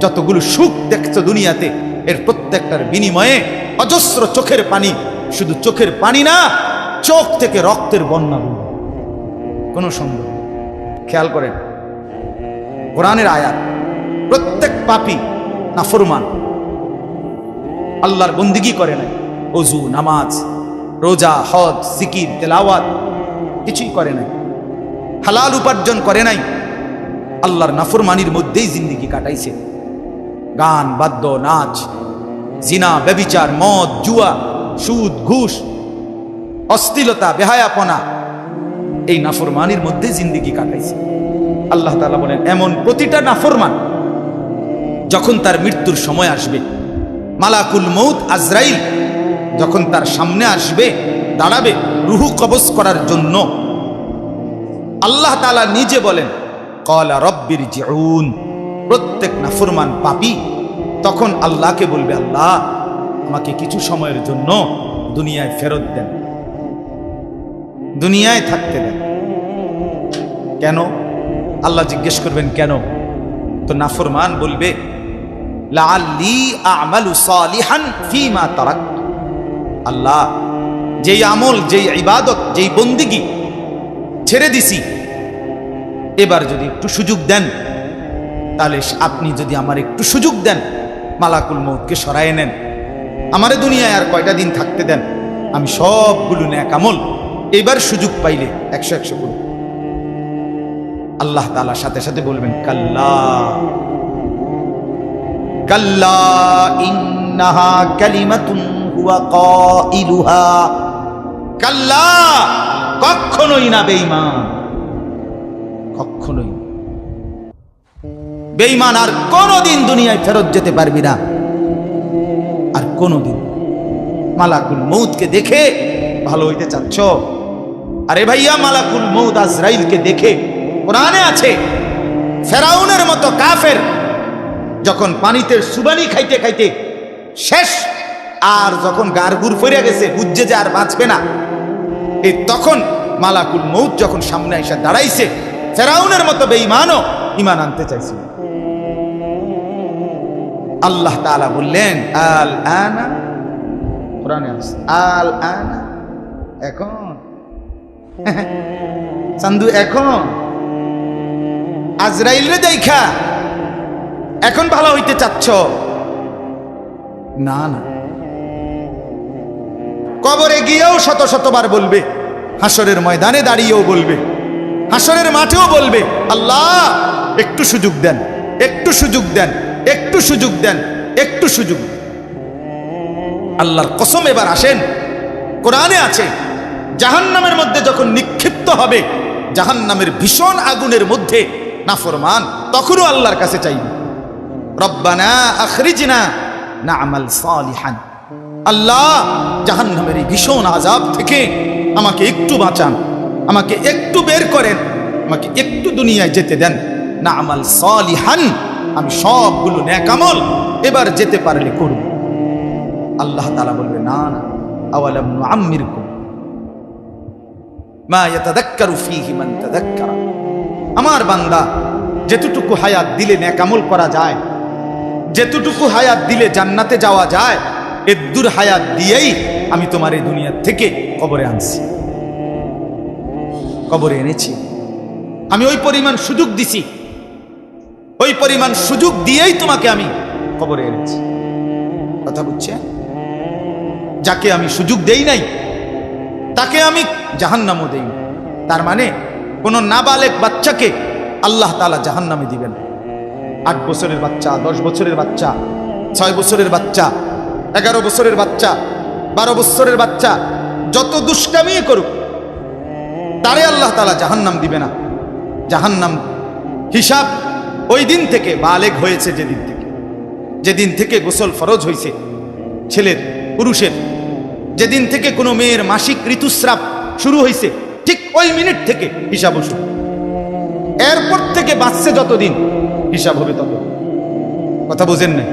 যতগুলো সুখ দেখছো দুনিয়াতে, এর প্রত্যেকটার বিনিময়ে অজস্র চোখের পানি, শুধু চোখের পানি না, চোখ থেকে রক্তের বন্যা বইবে, কোনো সন্দেহ নেই। খেয়াল করেন কোরআনের আয়াত, প্রত্যেক পাপী নাফরমান, আল্লাহর বন্দিগি করে নাই, ওযু, নামাজ, রোজা, হজ, জিকির, তেলাওয়াত কিছুই করে নাই, হালাল উপার্জন করে নাই, আল্লাহর নাফরমানির মধ্যেই জিন্দেগি কাটাইছে। গান, বাদ্য, নাচ, জিনা, ব্যভিচার, মদ, জুয়া, সুদ, ঘুষ, অশ্লীলতা, বেহায়াপনা, এই নাফরমানির মধ্যে জিন্দেগি কাটাইছে। আল্লাহ তাআলা বলেন, এমন প্রতিটা নাফরমান যখন তার মৃত্যুর সময় আসবে, মালাকুল মউত আজরাইল যখন তার সামনে আসবে, দাঁড়াবে রুহু কবজ করার জন্য, আল্লাহ তাআলা নিজে বলেন, ক্বালা রব্বিরজিউন। প্রত্যেক নাফরমান পাপী তখন আল্লাহকে বলবে, আল্লাহ আমাকে কিছু সময়ের জন্য দুনিয়ায় ফেরত দেন, দুনিয়ায় থাকতে দেন। কেন? আল্লাহ জিজ্ঞেস করবেন কেন? তো নাফরমান বলবে, লাআল্লি আ'মালু সালিহান ফীমা তারাকতু। আল্লাহ, যেই আমল, যেই ইবাদত, যেই বন্দিগি ছেড়ে দিছি, এবার যদি একটু সুযোগ দেন, তাহলে আপনি যদি আমার একটু সুযোগ দেন, মালাকুল মউতকে সরায় নেন, আমারে দুনিয়ায় আর কয়টা দিন থাকতে দেন, আমি সবগুলো নেক আমল এবার সুযোগ পাইলে 100 করব। আল্লাহ তাআলা সাথে সাথে বলবেন, কাল্লা কাল্লা ইন্নাহা কালিমাতুন হুয়া কাইলুহা। কাল্লা, কখনোই না বেঈমান, কখনোই বেঈমান আর কোনোদিন দুনিয়ায় ফেরত যেতে পারবি না, আর কোনোদিন। মালাকুল মউতকে দেখে ভালো হইতে চাচ্ছ? আরে ভাইয়া, মালাকুল মউত আজরাইলকে দেখে, কোরআনে আছে, ফেরাউনের মতো কাফের যখন পানিতে সুবানি খাইতে খাইতে শেষ, আর যখন গারগুর ফিরে গেছে, বুঝছে যে আর বাঁচবে না, এই তখন মালাকুল মউত যখন সামনে এসে দাঁড়াইছে, ফেরাউনের মতো বেঈমানও ঈমান আনতে চাইছিল। আল্লাহ তাআলা বললেন, আল আনা, কোরআনে আছে, আল আনা, এখন চান্দু, এখন আজরাইল রে দেখা এখন ভালো হইতে চাচ্ছ? না না, কবরে গিয়েও শত শতবার বলবে, হাসরের ময়দানে দাঁড়িয়েও বলবে, হাসরের মাঠেও বলবে, আল্লাহ একটু সুযোগ দেন, একটু সুযোগ দেন, একটু সুযোগ দেন, একটু সুযোগ। আল্লাহর কসম, এবার আসেন, কোরআনে আছে, জাহান্নামের মধ্যে যখন নিক্ষিপ্ত হবে, জাহান্নামের ভীষণ আগুনের মধ্যে নাফরমান তখনও আল্লাহর কাছে চাইবে, রব্বানা আখরিজনা না'মাল সালিহান। আল্লাহ, জাহান্নামের এই ভীষণ আযাব থেকে আমাকে একটু বাঁচান, আমাকে একটু বের করেন, আমাকে একটু দুনিয়ায় যেতে দেন, না'মাল সালিহান, আমি সবগুলো নেক আমল এবার যেতে পারলে করব। আল্লাহ তাআলা বলবে, না না, আওয়ালাম নুআম্মিরকুম মা ইয়াতাযাক্কারু ফীহি মান তাযাক্কারা। আমার বান্দা, যেতটুকু হায়াত দিলে নেক আমল করা যায়, যেতটুকু হায়াত দিলে জান্নাতে যাওয়া যায়, এদ্দুর হায়াত দিয়েই আমি তোমার এই দুনিয়া থেকে কবরে আনছি, কবরে এনেছি। আমি ওই পরিমাণ সুযোগ দিছি, ওই পরিমাণ সুযোগ দিয়েই তোমাকে আমি কবরে এনেছি। কথা বুঝছেন? যাকে আমি সুযোগ দেই নাই, তাকে আমি জাহান্নামও দেই। তার মানে কোন নাবালেগ বাচ্চাকে আল্লাহ তাআলা জাহান্নামে দিবেন। 8 বছরের বাচ্চা, 10 বছরের বাচ্চা, 6 বছরের বাচ্চা, 11 বছরের বাচ্চা, 12 বছরের বাচ্চা, যত দুষ্টামি করুক, তারে আল্লাহ তাআলা জাহান্নাম দিবে না। জাহান্নাম হিসাব ওই দিন থেকে, বালেগ হয়েছে যেদিন থেকে গোসল ফরজ হয়েছে ছেলের, পুরুষের, যেদিন থেকে কোনো মেয়ের মাসিক ঋতুস্রাব শুরু হয়েছে, ঠিক ওই মিনিট থেকে হিসাব শুরু। এরপর থেকে বাঁচছে যতদিন, হিসাব হবে তত। কথা বোঝেন না?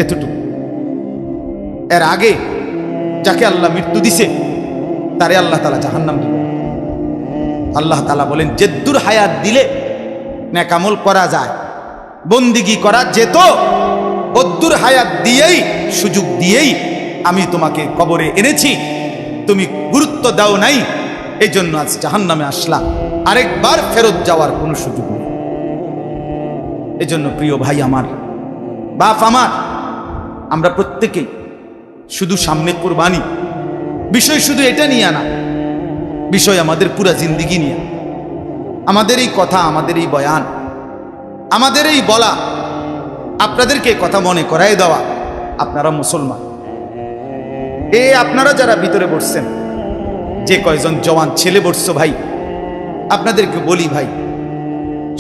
এতটুকু। এর আগে যাকে আল্লাহ মৃত্যু দিছে, তারে আল্লাহ তাআলা জাহান্নাম দিবেন। আল্লাহ তাআলা বলেন, যেদ্দুর হায়াত দিলে নেক আমল করা যায়, বন্দিগি করা যেত, অদ্দুর হায়াত দিয়েই, সুযোগ দিয়েই আমি তোমাকে কবরে এনেছি, তুমি গুরুত্ব দাও নাই, এই জন্য আজ জাহান্নামে আসলা, আরেকবার ফেরত যাওয়ার কোনো সুযোগ নেই। এই জন্য প্রিয় ভাই আমার, বাপ আমার, আমরা প্রত্যেকেই শুধু সামনে কুরবানি, বিষয় শুধু এটা নিয়ে না, বিষয় আমাদের পুরা জিন্দিগি নিয়ে। আমাদের এই কথা, আমাদের এই বয়ান, আমাদের এই বলা, আপনাদেরকে কথা মনে করাই দেওয়া, আপনারা মুসলমান। আপনারা যারা ভিতরে বসছেন, যে কয়জন জওয়ান ছেলে বসছো ভাই, আপনাদেরকে বলি ভাই,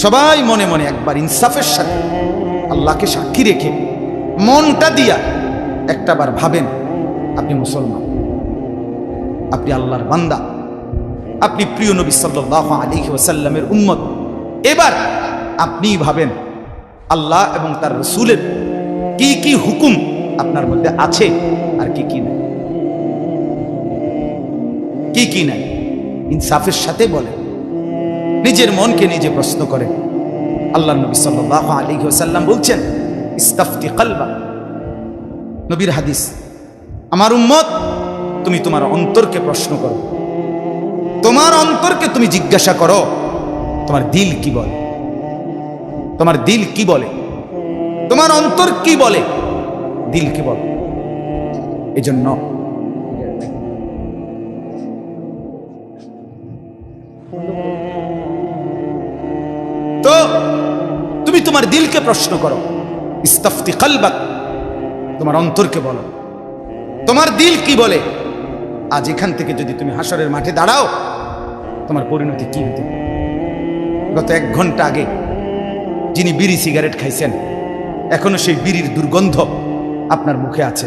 সবাই মনে মনে একবার ইনসাফের সাথে আল্লাহকে সাক্ষী রেখে মনটা দিয়া একটাবার ভাবেন, আপনি মুসলমান, আপনি আল্লাহর বান্দা, আপনি প্রিয় নবী সাল্লাল্লাহু আলাইহি ওয়াসাল্লামের উম্মত। এবার আপনি ভাবেন আল্লাহ এবং তার রাসূলের কি কি হুকুম আপনার মধ্যে আছে আর কি কি নাই, কি কি নাই, ইনসাফের সাথে বলেন, নিজের মনকে নিজে প্রশ্ন করেন। আল্লাহ নবী সাল্লাল্লাহু আলাইহি ওয়াসাল্লাম বলছেন, ইস্তাফতি কলবা, নবীর হাদিস, আমার উম্মত তুমি তোমার অন্তরকে প্রশ্ন করো, তোমার অন্তরকে তুমি জিজ্ঞাসা করো, তোমার দিল কি বলে, তোমার দিল কি বলে, তোমার অন্তর কি বলে, দিল কি বলে। এজন্য তো তুমি তোমার দিলকে প্রশ্ন করো, ইস্তাফতি কলবাক, তোমার অন্তরকে বলো, তোমার দিল কি বলে। আজ এখান থেকে যদি তুমি হাসরের মাঠে দাঁড়াও, তোমার পরিণতি কি হতে পারে। গত 1 ঘন্টা আগে যিনি বিড়ি সিগারেট খাইছেন, এখনো সেই বিড়ির দুর্গন্ধ আপনার মুখে আছে,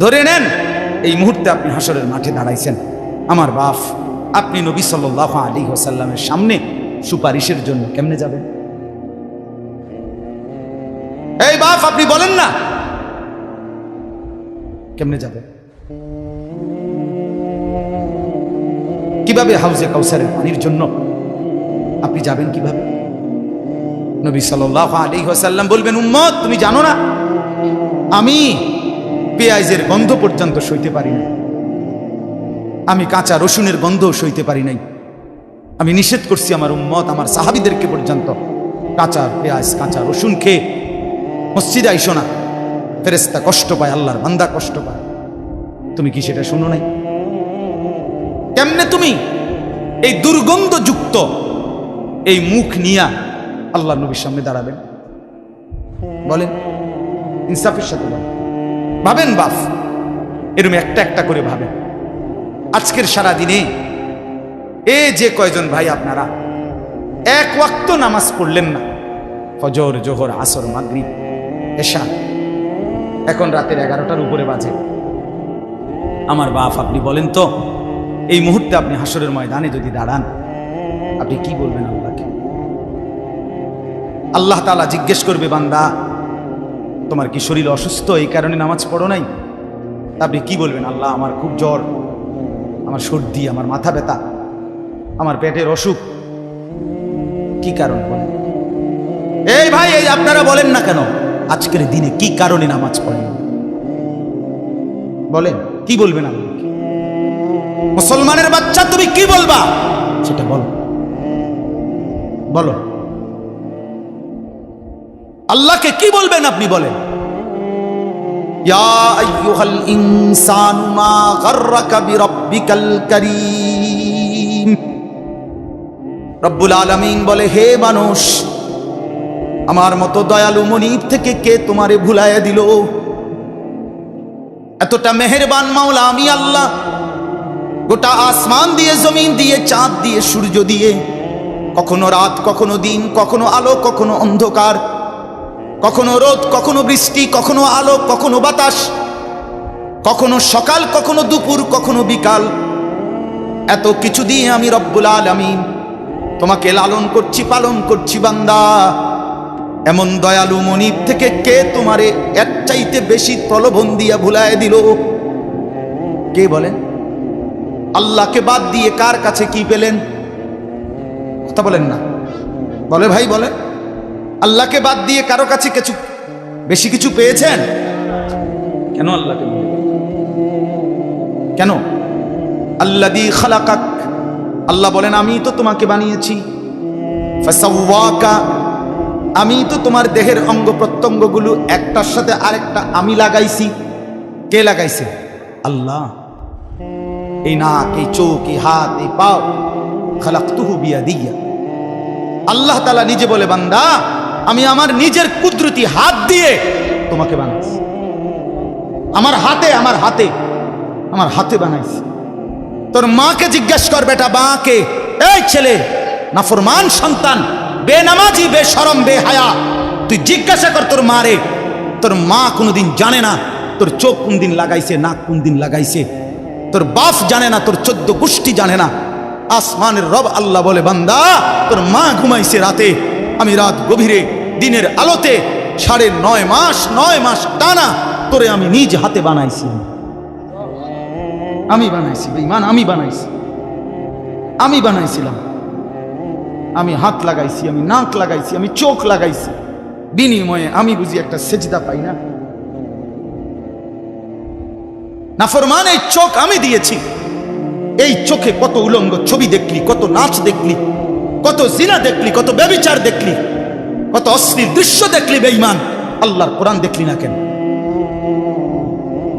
ধরে নেন এই মুহূর্তে আপনি হাসরের মাঠে দাঁড়াইছেন। আমার বাপ, আপনি নবী সাল্লাল্লাহু আলাইহি ওয়াসাল্লামের সামনে সুপারিশের জন্য কেমনে যাবেন? এই বাপ, আপনি বলেন না, কেমনে যাবেন? কিভাবে হাউজে কাউসারের পানির জন্য আপনি যাবেন কিভাবে? নবী সাল্লাল্লাহু আলাইহি ওয়াসাল্লাম বলবেন, উম্মত তুমি জানো না, আমি পেঁয়াজের গন্ধ পর্যন্ত সইতে পারি না, আমি কাঁচা রসুনের গন্ধ সইতে পারি নাই, আমি নিষেধ করছি আমার উম্মত, আমার সাহাবীদেরকে পর্যন্ত কাঁচা পেঁয়াজ, কাঁচা রসুন খেয়ে মসজিদে আইসো না, ফেরেশতা কষ্ট পায়, আল্লাহর বান্দা কষ্ট পায়। তুমি কি সেটা শুনো নাই? কেমনে তুমি এই দুর্গন্ধযুক্ত এই মুখ নিয়া আল্লাহ নবীর সামনে দাঁড়াবেন? বলেন, ইনসাফের সাথে বলেন। ভাবেন বাপ, এরকম একটা একটা করে ভাবেন। আজকের সারা দিনে যে কয়জন ভাই আপনারা 1 ওয়াক্ত নামাজ পড়লেন না, ফজর, জোহর, আসর, মাগরিব, এশা, এখন রাতের 11টার উপরে বাজে। আমার বাপ, আপনি বলেন তো, এই মুহূর্তে আপনি হাসরের ময়দানে যদি দাঁড়ান, আপনি কি বলবেন আল্লাহকে? আল্লাহ তাআলা জিজ্ঞেস করবে, বান্দা তোমার কি শরীর অসুস্থ, এই কারণে নামাজ পড়ো নাই? আপনি কি বলবেন? আল্লাহ, আমার খুব জ্বর, আমার সর্দি, আমার মাথা ব্যথা, আমার পেটের অসুখ। কি কারণ বলেন? এই ভাই, এই আপনারা বলেন না কেন আজকের দিনে কি কারণে নামাজ পড়েন? বলেন, কি বলবেন আল্লাহকে? মুসলমানের বাচ্চা, তুমি কি বলবা সেটা বলো, বলো আল্লাহকে কি বলবেন আপনি বলেন। ইয়া আইয়ুহাল ইনসানু মা গাররাকা বিরাব্বিকাল কারীম। রব্বুল আলামিন বলে, হে মানুষ, আমার মতো দয়ালু মনিব থেকে কে তোমারে ভুলাইয়া দিল? এতটা মেহেরবান মাওলা আমি আল্লাহ, গোটা আসমান দিয়ে, জমিন দিয়ে, চাঁদ দিয়ে, সূর্য দিয়ে, কখনো রাত, কখনো দিন, কখনো আলো, কখনো অন্ধকার, কখনো রোদ, কখনো বৃষ্টি, কখনো আলো, কখনো বাতাস, কখনো সকাল, কখনো দুপুর, কখনো বিকাল, এত কিছু দিয়ে আমি রব্বুল আলামিন তোমাকে লালন করছি, পালন করছি। বান্দা, এমন দয়ালু মনিব থেকে কে তোমারে এর চাইতে বেশি প্রলোভন দিয়া ভুলায় দিল? কে বলেন? আল্লাহকে বাদ দিয়ে কার কাছে কি পেলেন? কথা বলেন না, বলে ভাই, বলেন। আল্লাহকে বাদ দিয়ে কারো কাছে কিছু বেশি কিছু পেয়েছেন? কেন আল্লাহকে ভুলে গেলেন? কেন? আল্লাযী খালাকাক, আল্লাহ বলেন আমি তো তোমাকে বানিয়েছি, ফাসাওয়াকা, আমি তো তোমার দেহের অঙ্গ প্রত্যঙ্গগুলো একটার সাথে আরেকটা আমি লাগাইছি। কে লাগাইছে? আল্লাহ। এই নাক, এই চোখ, এই হাত, এই পা, খালাকতুহু বিয়াদিয়া। আল্লাহ তাআলা নিজে বলে, বান্দা আমি আমার নিজের কুদরতি হাত দিয়ে তোমাকে বানাইছি। আমার হাতে বানাইছি। তোর মাকে জিজ্ঞেস কর বেটা, মাকে, এই ছেলে নাফরমান সন্তান, বেনামাজি, বেশরম, বেহায়া, তুই জিজ্ঞাসা কর তোর মারে। তোর মা কোনদিন জানে না তোর চোখ কোন দিন লাগাইছে, নাক কোন দিন লাগাইছে। তোর বাপ জানে না, তোর 14 গোষ্ঠী জানে না। আসমানের রব আল্লাহ বলে, বান্দা তোর মা ঘুমাইছে রাতে, আমি রাত গভীরে দিনের আলোতে 9.5 মাস টানা তোরে আমি নিজ হাতে বানাইছি। আমি বানাইছি বেঈমান, আমি বানাইছিলাম। আমি হাত লাগাইছি, আমি নাক লাগাইছি, আমি চোখ লাগাইছি। বিনিময়ে আমি বুঝি একটা সেজদা পাই না? নাফরমান এই চোখ আমি দিয়েছি। এই চোখে কত উলঙ্গ ছবি দেখলি, কত নাচ দেখলি, কত জিনা দেখলি, কত ব্যভিচার দেখলি, কত অশ্লীল দৃশ্য দেখলি বেঈমান। আল্লাহর কোরআন দেখলি না কেন?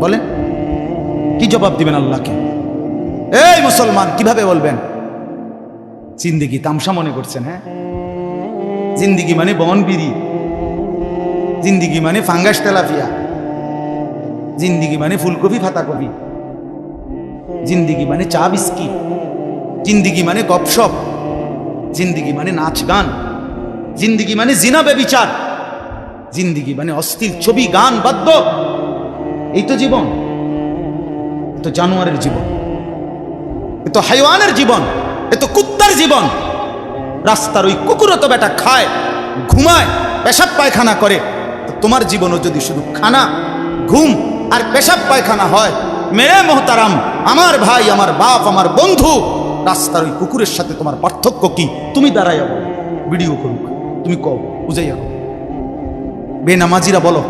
বলেন, কি জবাব দিবেন আল্লাহকে? এই মুসলমান, কিভাবে বলবেন? জিন্দেগি তামসা মনে করছেন? হ্যাঁ, জিন্দেগি মানে বনবিড়ি, জিন্দেগি মানে ফাঙ্গাস তেলাপিয়া, জিন্দেগি মানে ফুলকপি ফাতাকপি, জিন্দেগি মানে চা বিস্কিট, জিন্দেগি মানে গপসপ, জিন্দেগি মানে নাচ গান, জিন্দেগি মানে জিনা ব্যভিচার, জিন্দেগি মানে অশ্লীল ছবি, গান, বাদ্য। এই তো জীবন? এ তো জানোয়ারের জীবন, এ তো হাইওয়ানের জীবন, এ তো কুত্তার জীবন। রাস্তার ওই কুকুরও তো বেটা খায়, ঘুমায়, পেশাব পায়খানা করে। তো তোমার জীবনও যদি শুধু খানা, ঘুম আর পেশাব পায়খানা হয়, মেরে মোহতারাম, আমার ভাই, আমার বাপ, আমার বন্ধু, রাস্তার ওই কুকুরের সাথে তোমার পার্থক্য কি? তুমি দাঁড়াইয়া বলো, ভিডিও করুক, তুমি কও, বুঝাইয়া কও। বেনামাজিরা বলো,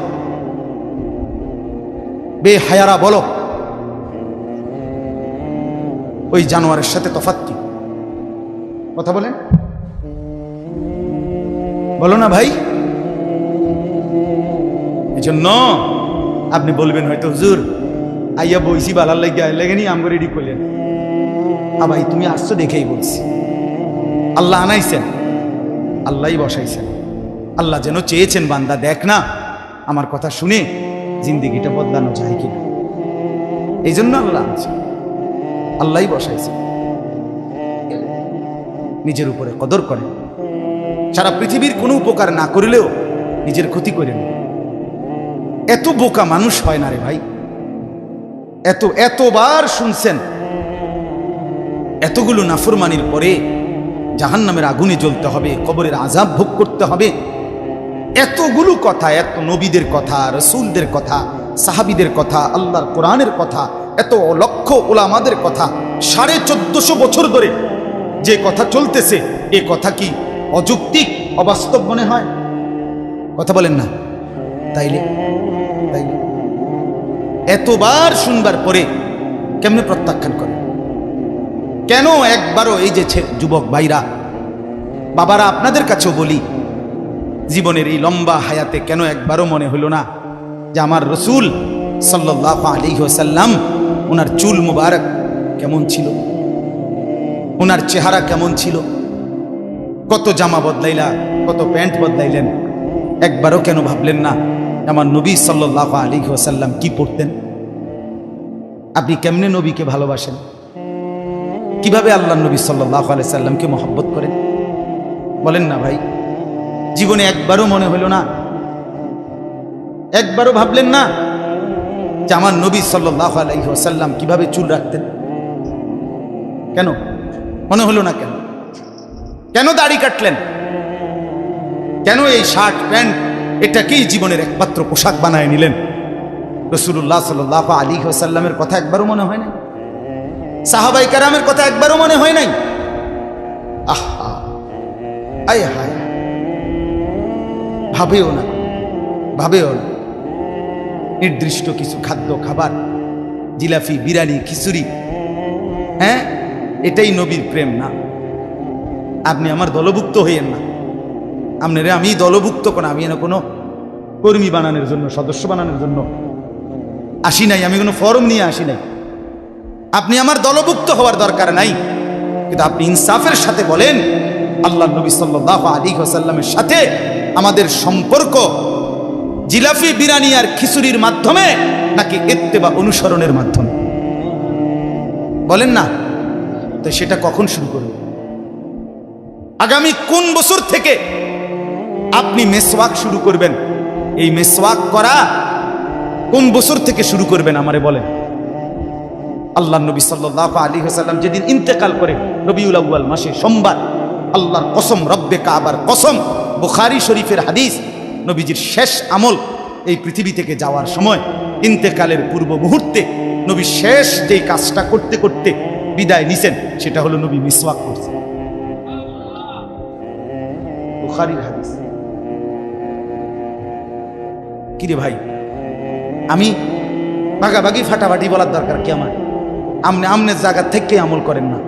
বেহায়ারা বলো, ওই জানোয়ারের সাথে তফাৎ কি? কথা বলেন, বলো না ভাই। এই জন্য আপনি বলবেন হয়তো, হুজুর আইয়া বইছি বালার লাগেনি আমগো রেডি করলেন। ভাই তুমি আসছো দেখেই বলছি। আল্লাহ আনাইছেন, আল্লাহই বসাইছেন। আল্লাহ যেন চেয়েছেন, বান্দা দেখ না আমার কথা শুনে জিন্দিগিটা বদলানো যায় কিনা। এই জন্য আল্লাহ আনছেন, আল্লাহই বসাইছেন। নিজের উপরে কদর করেন। সারা পৃথিবীর কোনো উপকার না করিলেও নিজের ক্ষতি করেন। এত বোকা মানুষ হয় না রে ভাই। এতবার শুনছেন, এতগুলো নাফরমানির পরে জাহান্নামের আগুনে জ্বলতে হবে, কবরের আযাব ভোগ করতে হবে। এতগুলো কথা, এত নবীদের কথা, রাসূলদের কথা, সাহাবীদের কথা, আল্লাহর কোরআনের কথা, এত লক্ষ উলামাদের কথা, 1450 বছর ধরে যে কথা চলতেছে, এ কথা কি অযৌক্তিক, অবাস্তব মনে হয়? কথা বলেন না? তাইলে এতবার শুনবার পরে কেমনে প্রত্যাখ্যান করে? কেন একবারও, এই যে যুবক ভাইরা, বাবারা, আপনাদের কাছেও বলি, জীবনের এই লম্বা হায়াতে কেন একবারও মনে হলো না যে আমার রসুল সাল্লাল্লাহু আলাইহি ওয়াসাল্লাম, ওনার চুল মুবারক কেমন ছিল, ওনার চেহারা কেমন ছিল, কত জামা বদলাইলা, কত প্যান্ট বদলাইলেন, একবারও কেন ভাবলেন না আমার নবী সাল্লাল্লাহু আলাইহি ওয়াসাল্লাম কি পড়তেন? আপনি কেমনে নবীকে ভালোবাসেন? কিভাবে আল্লাহর নবী সাল্লাল্লাহু আলাইহি ওয়াসাল্লামকে মহব্বত করেন? বলেন না ভাই। জীবনে একবারও মনে হলো না, একবারও ভাবলেন না যে আমার নবী সাল্লাল্লাহু আলাইহি ওয়াসাল্লাম কিভাবে চুল রাখতেন? কেন মনে হলো না? কেন দাড়ি কাটলেন? কেন এই শার্ট প্যান্ট এটাকেই জীবনের একমাত্র পোশাক বানায় নিলেন? রাসূলুল্লাহ সাল্লাল্লাহু আলাইহি ওয়াসাল্লামের কথা একবারও মনে হয় নাই? সাহাবায়ে কেরামের কথা একবারও মনে হয় নাই? আহা, আয় হায়, ভাবেও না, ভাবেও না। নির্দিষ্ট কিছু খাদ্য খাবার, জিলাপি, বিরিয়ানি, খিচুড়ি, হ্যাঁ, এটাই নবীর প্রেম না। আপনি আমার দলভুক্ত হইয়েন না। আপনারে আমি দলভুক্ত কোন, আমি এনে কোনো কর্মী বানানোর জন্য, সদস্য বানানোর জন্য আসি নাই, আমি কোনো ফর্ম নিয়ে আসি নাই। আপনি আমার দলভুক্ত হওয়ার দরকার নাই, কিন্তু আপনি ইনসাফের সাথে বলেন আল্লাহ নবী সাল্লাল্লাহু আলাইহি ওয়াসাল্লামের সাথে আমাদের সম্পর্ক জিলাপি, বিরিয়ানি আর খিচুড়ির মাধ্যমে নাকি ইত্তেবা, অনুসরণের মাধ্যমে? বলেন না। তো সেটা কখন শুরু করবেন? আগামী কোন বছর থেকে আপনি মেসওয়াক শুরু করবেন? এই মেসওয়াক করা কোন বছর থেকে শুরু করবেন আমারে বলেন। আল্লাহ নবী সাল্লাল্লাহু আলাইহি ওয়াসাল্লাম যেদিন ইন্তেকাল করে রবিউল আউয়াল মাসে সোমবার, আল্লাহর কসম, রব্বে কাবার কসম, বুখারী শরীফের হাদিস, নবীজির শেষ আমল এই পৃথিবী থেকে যাওয়ার সময় ইন্তেকালের পূর্ব মুহূর্তে নবী শেষ যেই কাজটা করতে করতে বিদায় নিছেন সেটা হলো নবী মিসওয়াক করছেন। বুখারীর হাদিস। কিরে ভাই, আমি ভাগাভাগি ফাটাফাটি বলার দরকার কি আমার? আমনে আমনের জায়গা থেকে আমল করেন না।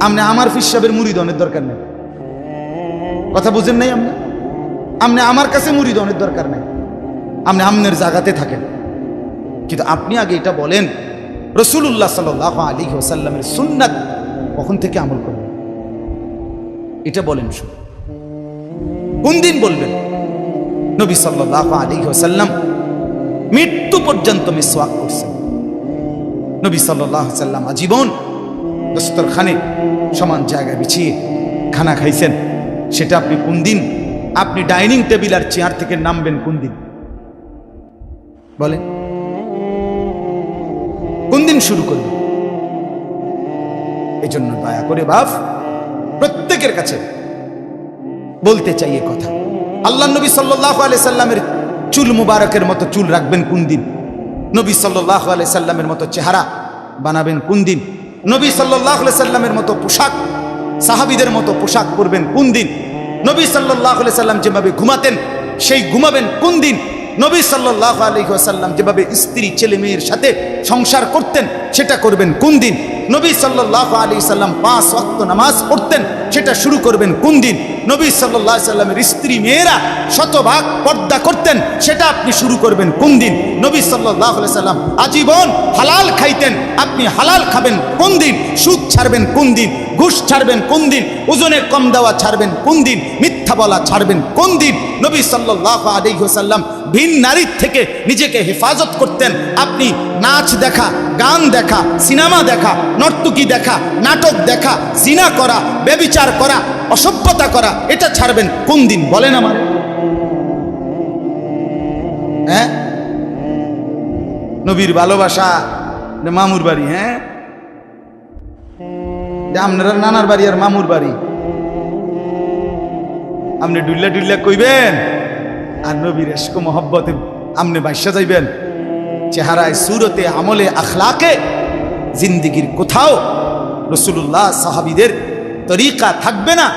আমনে আমার ফিসাবের মুরিদনের দরকার নেই। কথা বুঝেন নাই? আমনে আমার কাছে মুরিদনের দরকার নেই। আপনি আমনের জায়গাতে থাকেন, কিন্তু আপনি আগে এটা বলেন রাসূলুল্লাহ সাল্লাল্লাহু আলাইহি ওয়াসাল্লামের সুন্নাত কখন থেকে আমল করবেন, এটা বলেন। শুনুন, কোন দিন বলবেন? নবী সাল্লাল্লাহু আলাইহি ওয়াসাল্লাম মৃত্যু পর্যন্ত মিসওয়াক করছেন। নবী সাল্লাল্লাহু আলাইহি ওয়াসাল্লাম আজীবন দস্তরখানে সমান জায়গা বিছিয়ে খানা খাইছেন। সেটা আপনি কোন দিন? আপনি ডাইনিং টেবিল আর চেয়ার থেকে নামবেন কোন দিন বলেন? কোন দিন শুরু করবেন? এই জন্য দয়া করে বাপ প্রত্যেকের কাছে বলতে চাই এ কথা, আল্লাহ নবী সাল্লাল্লাহু আলাইহি সাল্লামের চুল মুবারকের মতো চুল রাখবেন কোন দিন? নবী সাল্লাল্লাহু আলাইহি সাল্লামের মতো চেহারা বানাবেন কোন দিন? নবী সাল্লাল্লাহু আলাইহি সাল্লামের মতো পোশাক, সাহাবীদের মতো পোশাক পরবেন কোন দিন? নবী সাল্লাল্লাহু আলাইহি সাল্লাম যেভাবে ঘুমাতেন সেই ঘুমাবেন কোন দিন? নবী সাল্লাল্লাহু আলাইহি ওয়াসাল্লাম যেভাবে স্ত্রী, ছেলে মেয়ের সাথে সংসার করতেন সেটা করবেন কোন দিন? নবী সাল্লাল্লাহু আলাইহি সাল্লাম 5 ওয়াক্ত নামাজ পড়তেন, সেটা শুরু করবেন কোন দিন? নবী সাল্লাল্লাহু আলাইহি সাল্লামের স্ত্রী মেয়েরা শতভাগ পর্দা করতেন, সেটা আপনি শুরু করবেন কোন দিন? নবী সাল্লাল্লাহু আলাইহি সাল্লাম আজীবন হালাল খাইতেন, আপনি হালাল খাবেন কোন দিন? সুদ ছাড়বেন কোন দিন? ঘুষ ছাড়বেন কোন দিন? ওজনে কম দেওয়া ছাড়বেন কোন দিন? মিথ্যা বলা ছাড়বেন কোন দিন? নবী সাল্লাল্লাহু আলাইহি ওয়াসাল্লাম ভিন নারীর থেকে নিজেকে হেফাজত করতেন, আপনি নাচ দেখা, গান দেখা, সিনেমা দেখা, নর্তকী দেখা, নাটক দেখা, জিনা করা, ব্যভিচার করা, অসভ্যতা করা, এটা ছাড়বেন কোন দিন বলেন আমার? হ্যাঁ, নবীর ভালোবাসা মামুর বাড়ি, হ্যাঁ, আপনারা নানার বাড়ি আর মামুর বাড়ি, আপনি ডুল্লা ডুল্লা কইবেন আর নবীর ইশক মোহব্বতে আপনি বাইশা যাইবেন। চেহারায়, সুরতে, আমলে, আখলাকে জিন্দিগির কোথাও রাসূলুল্লাহ সাহাবীদের তরিকা থাকবে না।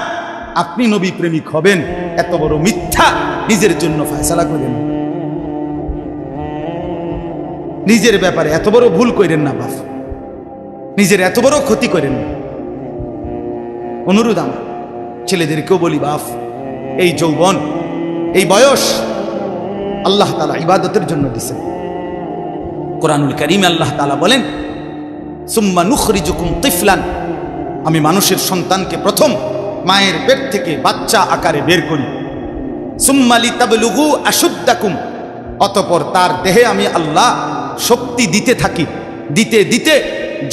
আপনি নবী প্রেমিক হবেন, এত বড় মিথ্যা নিজের জন্য ফয়সালা করেন। নিজের ব্যাপারে এত বড় ভুল করেন না বাপ, নিজের এত বড় ক্ষতি করেন না। অনুরোধ আমার ছেলেদেরকেও বলি, বাপ এই যৌবন, এই বয়স আল্লাহ তাআলা ইবাদতের জন্য দিয়েছেন। কোরআনুল কারীমে আল্লাহ তাআলা বলেন, সুম্মা নুখরিজুকুম তিফলান, আমি মানুষের সন্তানকে প্রথম মায়ের পেট থেকে বাচ্চা আকারে বের করি। সুম্মা লিতাবলুগু আশুদ্দাকুম, অতঃপর তার দেহে আমি আল্লাহ শক্তি দিতে থাকি, দিতে দিতে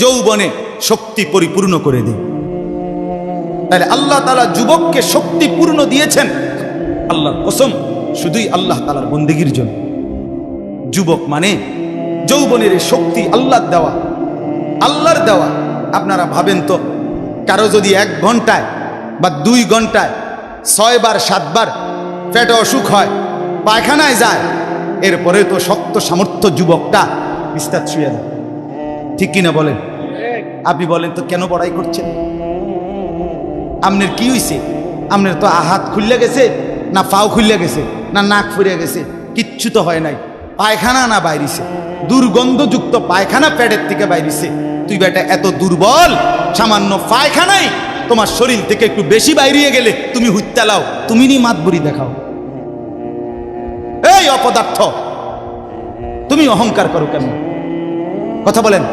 যৌবনে শক্তি পরিপূর্ণ করে দিই। তাহলে আল্লাহ তাআলা যুবককে শক্তি পূর্ণ দিয়েছেন আল্লাহর কসম শুধুই আল্লাহ তাআলার বন্দেগীর জন্য। যুবক মানে যৌবনের শক্তি আল্লাহর দেওয়া, আল্লাহর দেওয়া। আপনারা ভাবেন তো, কারো যদি 1 ঘন্টায় বা 2 ঘন্টায় 6 বার 7 বার পেটে অসুখ হয়, পায়খানায় যায়, এরপরে তো শক্ত সামর্থ্য যুবকটা বিস্তার ছুঁয়ে যায়, ঠিক কিনা বলেন? আপনি বলেন তো কেন বড়াই করছেন? আপনার কি হয়েছে? আপনার তো হাত খুললে গেছে না পাও খুললে গেছে? না নাক ফুরিয়ে গেছে, কিচ্ছু তো হয় নাই, পায়খানা না বাইরিছে, দুর্গন্ধযুক্ত পায়খানা পেটের থেকে বাইরিছে, তুই বেটা এত দুর্বল, সামান্য পায়খানাই তোমার শরীর থেকে একটু বেশি বাইরিয়ে গেলে তুমি হুইত্তালাও, তুমি নি মাতবুরি দেখাও। এই অপদার্থ, তুমি অহংকার করো কেমনে? কথা বলেন,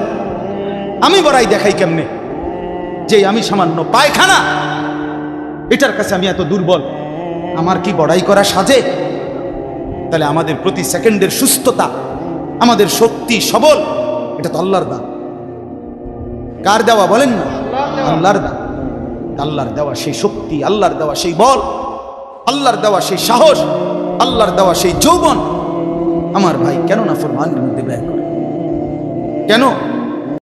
আমি বড়াই দেখাই কেমনে যে আমি সামান্য পায়খানা, এটার কাছে আমি এত দুর্বল, আমার কি বড়াই করা সাজে? তাহলে আমাদের প্রতি সেকেন্ডের সুস্থতা, আমাদের শক্তি সবল, এটা তো আল্লাহর দান। কার দেওয়া বলেন না? আল্লাহর দান। আল্লাহর দেওয়া সেই শক্তি, আল্লাহর দেওয়া সেই বল, আল্লাহর দেওয়া সেই সাহস, আল্লাহর দেওয়া সেই যৌবন আমার ভাই কেন না ফরমানের মধ্যে ব্যয় করে? কেন?